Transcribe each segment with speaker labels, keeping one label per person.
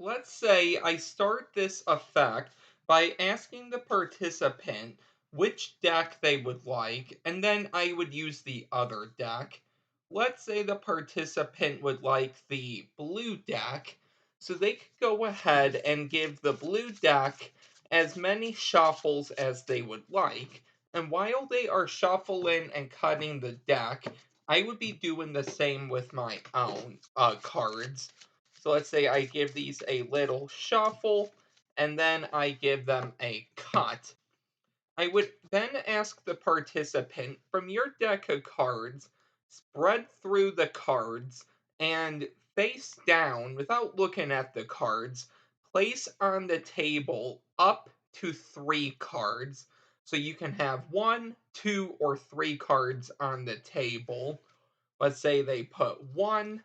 Speaker 1: let's say I start this effect by asking the participant which deck they would like, and then I would use the other deck. Let's say the participant would like the blue deck, so they could go ahead and give the blue deck as many shuffles as they would like. And while they are shuffling and cutting the deck, I would be doing the same with my own cards. So let's say I give these a little shuffle and then I give them a cut. I would then ask the participant from your deck of cards, spread through the cards and face down without looking at the cards, place on the table up to 3 cards. So you can have 1, 2, or 3 cards on the table. Let's say they put 1,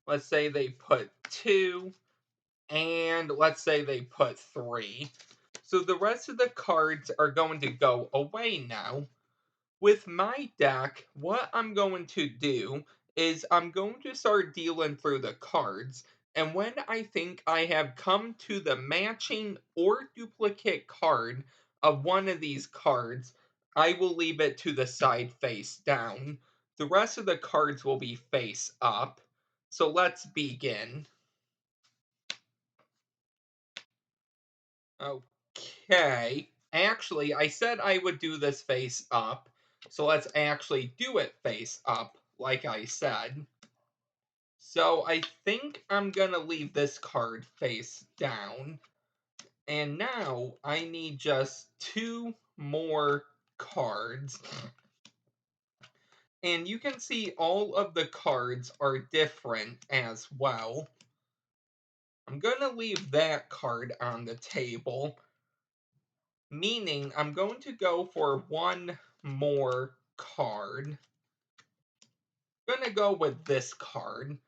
Speaker 1: let's say they put 2, and let's say they put 3. So the rest of the cards are going to go away now. With my deck, what I'm going to do is I'm going to start dealing through the cards. And when I think I have come to the matching or duplicate card of one of these cards, I will leave it to the side face down. The rest of the cards will be face up. So let's begin. Okay. Actually, I said I would do this face up. So let's actually do it face up, like I said. So I think I'm going to leave this card face down. And now I need just 2 more cards. And you can see all of the cards are different as well. I'm going to leave that card on the table, meaning I'm going to go for 1 more card. I'm going to go with this card.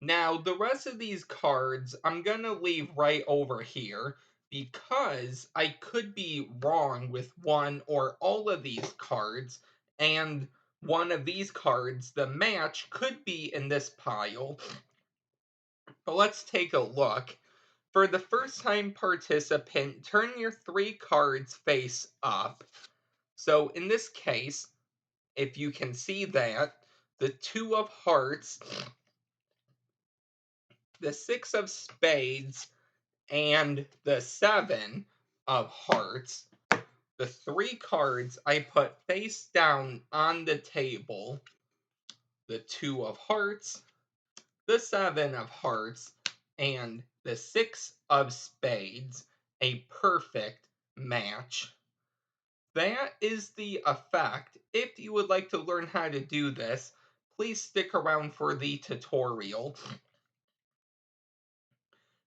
Speaker 1: Now, the rest of these cards I'm going to leave right over here because I could be wrong with one or all of these cards, and one of these cards, the match, could be in this pile. But let's take a look. For the first time participant, turn your 3 cards face up. So in this case, if you can see that, the 2 of hearts, the 6 of spades, and the 7 of hearts, the 3 cards I put face down on the table, the 2 of hearts, the 7 of hearts, and the 6 of spades, a perfect match. That is the effect. If you would like to learn how to do this, please stick around for the tutorial.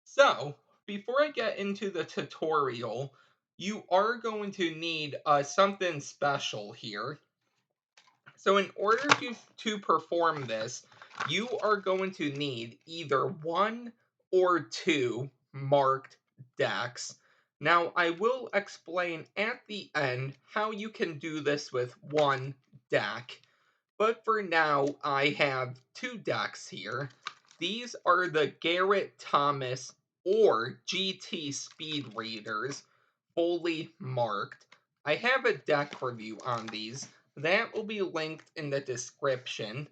Speaker 1: So, before I get into the tutorial, you are going to need something special here. So in order to perform this, you are going to need either 1 or 2 marked decks. Now, I will explain at the end how you can do this with 1 deck. But for now, I have 2 decks here. These are the Garrett Thomas or GT Speed Readers, fully marked. I have a deck review on these. That will be linked in the description.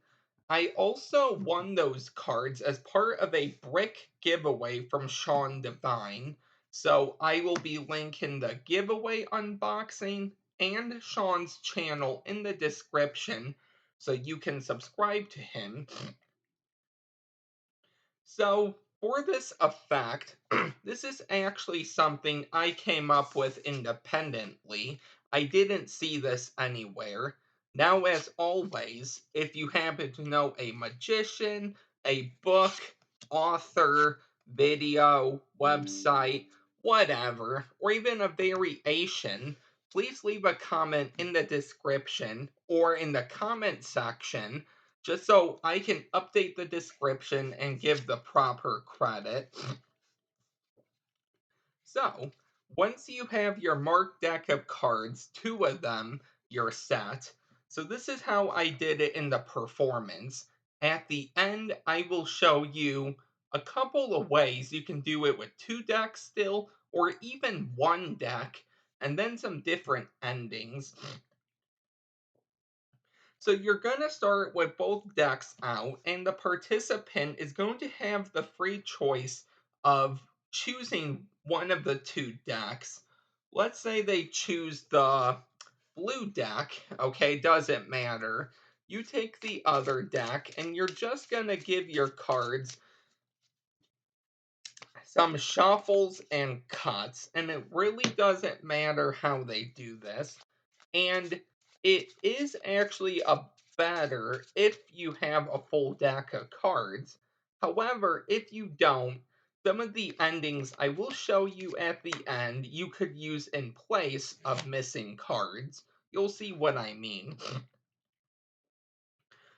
Speaker 1: I also won those cards as part of a brick giveaway from Sean Devine. So I will be linking the giveaway unboxing and Sean's channel in the description so you can subscribe to him. So for this effect, this is actually something I came up with independently. I didn't see this anywhere. Now, as always, if you happen to know a magician, a book, author, video, website, whatever, or even a variation, please leave a comment in the description or in the comment section just so I can update the description and give the proper credit. So, once you have your marked deck of cards, 2 of them, you're set. So this is how I did it in the performance. At the end, I will show you a couple of ways you can do it with two decks still, or even one deck, and then some different endings. So you're going to start with both decks out, and the participant is going to have the free choice of choosing one of the two decks. Let's say they choose the blue deck, okay, doesn't matter. You take the other deck, and you're just going to give your cards some shuffles and cuts, and it really doesn't matter how they do this. And it is actually a better if you have a full deck of cards. However, if you don't, some of the endings I will show you at the end you could use in place of missing cards. You'll see what I mean.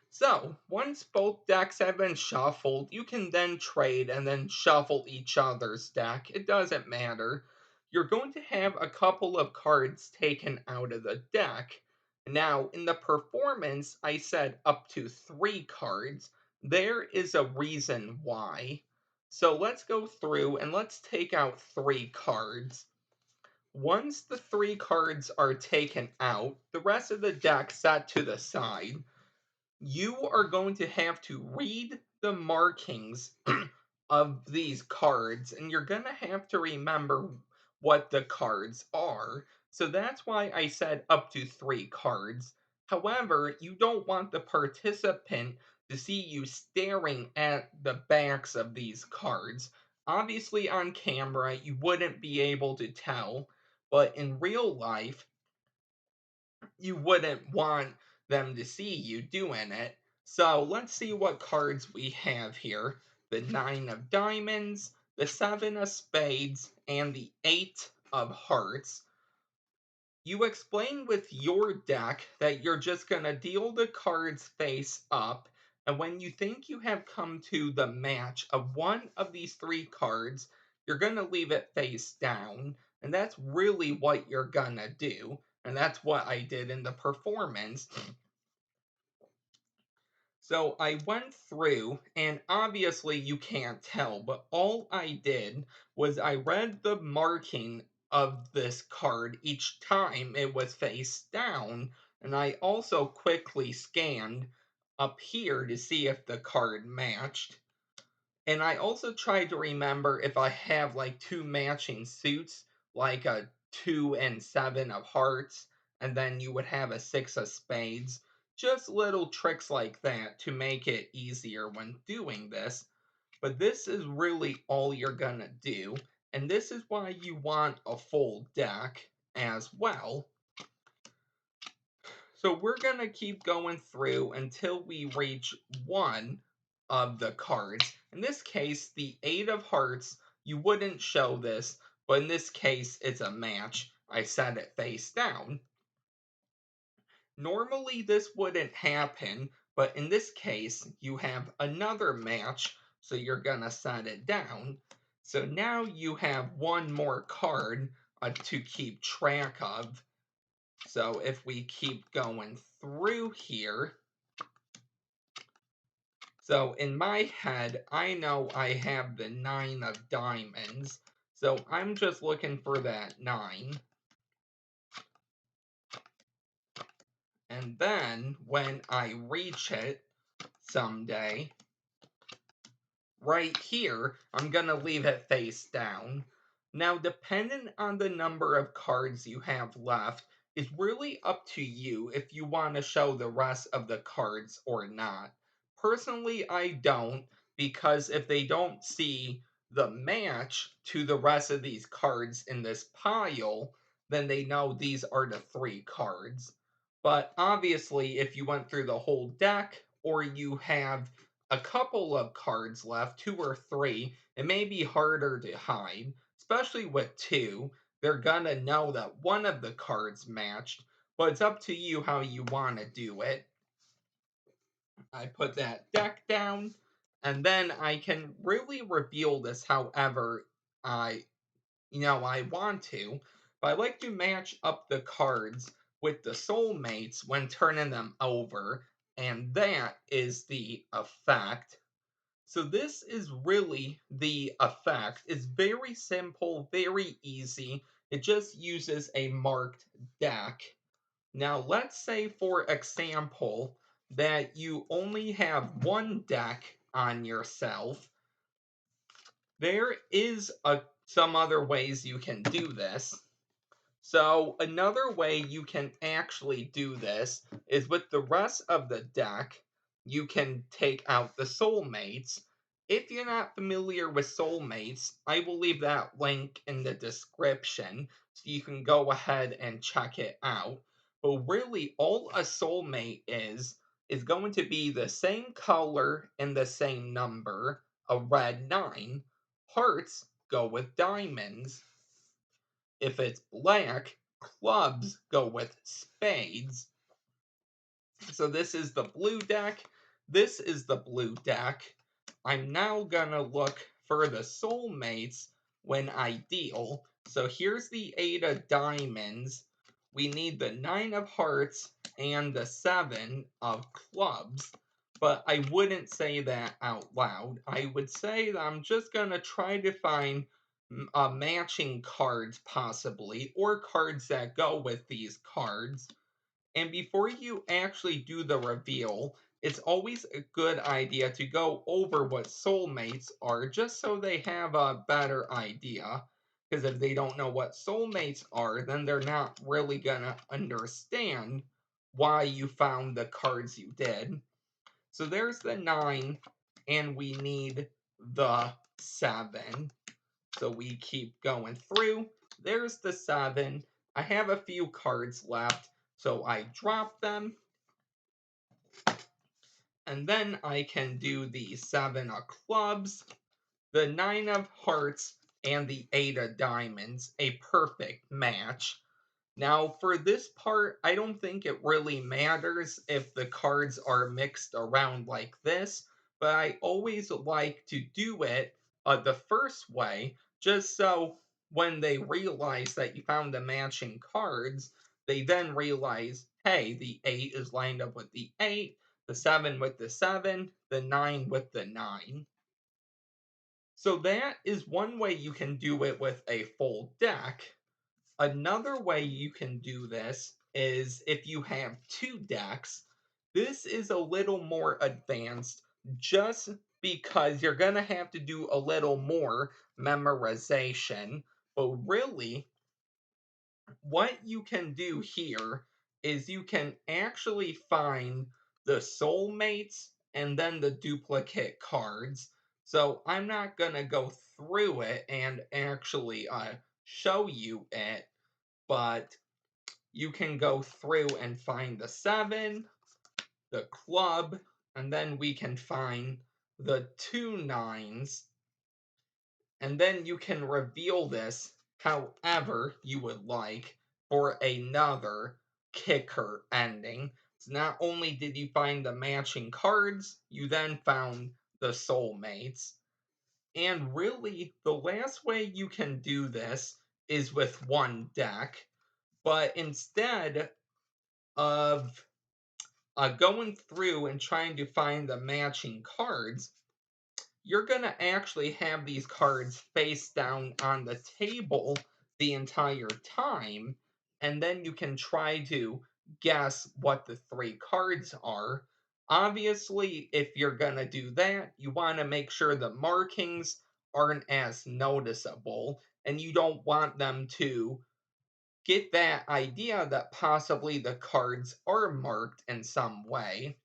Speaker 1: So, once both decks have been shuffled, you can then trade and then shuffle each other's deck. It doesn't matter. You're going to have a couple of cards taken out of the deck. Now, in the performance, I said up to 3 cards. There is a reason why. So, let's go through and let's take out 3 cards. Once the 3 cards are taken out, the rest of the deck set to the side, you are going to have to read the markings of these cards, and you're going to have to remember what the cards are. So that's why I said up to 3 cards. However, you don't want the participant to see you staring at the backs of these cards. Obviously, on camera, you wouldn't be able to tell, but in real life, you wouldn't want them to see you doing it. So let's see what cards we have here. The 9 of diamonds, the 7 of spades, and the 8 of hearts. You explain with your deck that you're just going to deal the cards face up, and when you think you have come to the match of one of these 3 cards, you're going to leave it face down, and that's really what you're going to do, and that's what I did in the performance. So I went through, and obviously you can't tell, but all I did was I read the marking of this card each time it was face down, and I also quickly scanned up here to see if the card matched. And I also tried to remember if I have like 2 matching suits, like a 2 and 7 of hearts, and then you would have a 6 of spades. Just little tricks like that to make it easier when doing this. But this is really all you're gonna do, and this is why you want a full deck as well. So we're going to keep going through until we reach one of the cards. In this case, the 8 of hearts, you wouldn't show this, but in this case, it's a match. I set it face down. Normally, this wouldn't happen, but in this case, you have another match, so you're going to set it down. So now you have one more card to keep track of. So if we keep going through here, so in my head, I know I have the 9 of diamonds. So I'm just looking for that 9. And then when I reach it someday, right here, I'm going to leave it face down. Now, depending on the number of cards you have left, is really up to you if you want to show the rest of the cards or not. Personally, I don't, because if they don't see the match to the rest of these cards in this pile, then they know these are the 3 cards. But obviously, if you went through the whole deck, or you have a couple of cards left, 2 or 3, it may be harder to hide, especially with 2. They're gonna know that one of the cards matched, but it's up to you how you want to do it. I put that deck down, and then I can really reveal this however I I want to, but I like to match up the cards with the soulmates when turning them over, and that is the effect. So this is really the effect. It's very simple, very easy. It just uses a marked deck. Now let's say, for example, that you only have one deck on yourself. There is some other ways you can do this. So another way you can actually do this is with the rest of the deck, you can take out the soulmates. If you're not familiar with soulmates, I will leave that link in the description so you can go ahead and check it out. But really, all a soulmate is going to be the same color and the same number, a red 9. Hearts go with diamonds. If it's black, clubs go with spades. So this is the blue deck. This is the blue deck. I'm now gonna look for the soulmates when I deal. So here's the 8 of diamonds. We need the 9 of hearts and the 7 of clubs. But I wouldn't say that out loud. I would say that I'm just gonna try to find matching cards, possibly, or cards that go with these cards. And before you actually do the reveal, it's always a good idea to go over what soulmates are, just so they have a better idea. Because if they don't know what soulmates are, then they're not really gonna understand why you found the cards you did. So there's the 9, and we need the 7. So we keep going through. There's the 7. I have a few cards left, so I drop them. And then I can do the 7 of clubs, the 9 of hearts, and the 8 of diamonds. A perfect match. Now, for this part, I don't think it really matters if the cards are mixed around like this, but I always like to do it the first way, just so when they realize that you found the matching cards, they then realize, hey, the 8 is lined up with the 8, the 7 with the 7, the 9 with the 9. So that is one way you can do it with a full deck. Another way you can do this is if you have two decks. This is a little more advanced just because you're going to have to do a little more memorization. But really, what you can do here is you can actually find the soulmates and then the duplicate cards. So I'm not going to go through it and actually show you it, but you can go through and find the 7, the club, and then we can find the 2 9s, and then you can reveal this however you would like for another kicker ending. So not only did you find the matching cards, you then found the soulmates. And really, the last way you can do this is with one deck. But instead of going through and trying to find the matching cards, you're going to actually have these cards face down on the table the entire time, and then you can try to guess what the 3 cards are. Obviously, if you're going to do that, you want to make sure the markings aren't as noticeable, and you don't want them to get that idea that possibly the cards are marked in some way.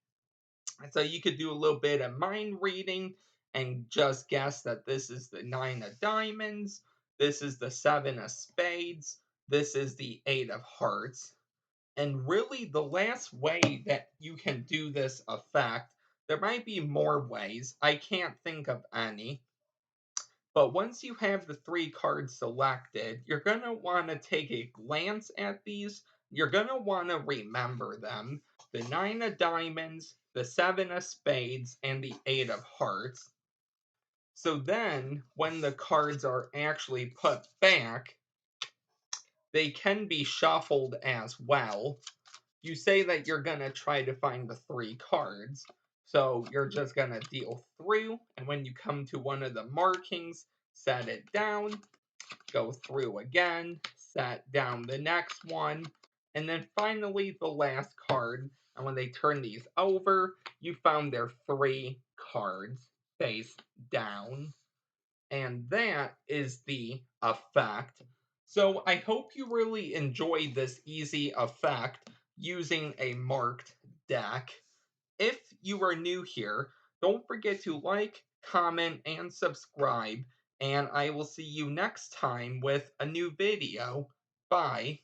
Speaker 1: So you could do a little bit of mind reading and just guess that this is the 9 of diamonds, this is the 7 of spades, this is the 8 of hearts. And really, the last way that you can do this effect, there might be more ways. I can't think of any. But once you have the 3 cards selected, you're going to want to take a glance at these. You're going to want to remember them. The 9 of diamonds, the 7 of spades, and the 8 of hearts. So then, when the cards are actually put back, they can be shuffled as well. You say that you're going to try to find the 3 cards. So you're just gonna deal through, and when you come to one of the markings, set it down, go through again, set down the next one, and then finally the last card. And when they turn these over, you found their three cards face down. And that is the effect. So I hope you really enjoyed this easy effect using a marked deck. If you are new here, don't forget to like, comment, and subscribe, and I will see you next time with a new video. Bye.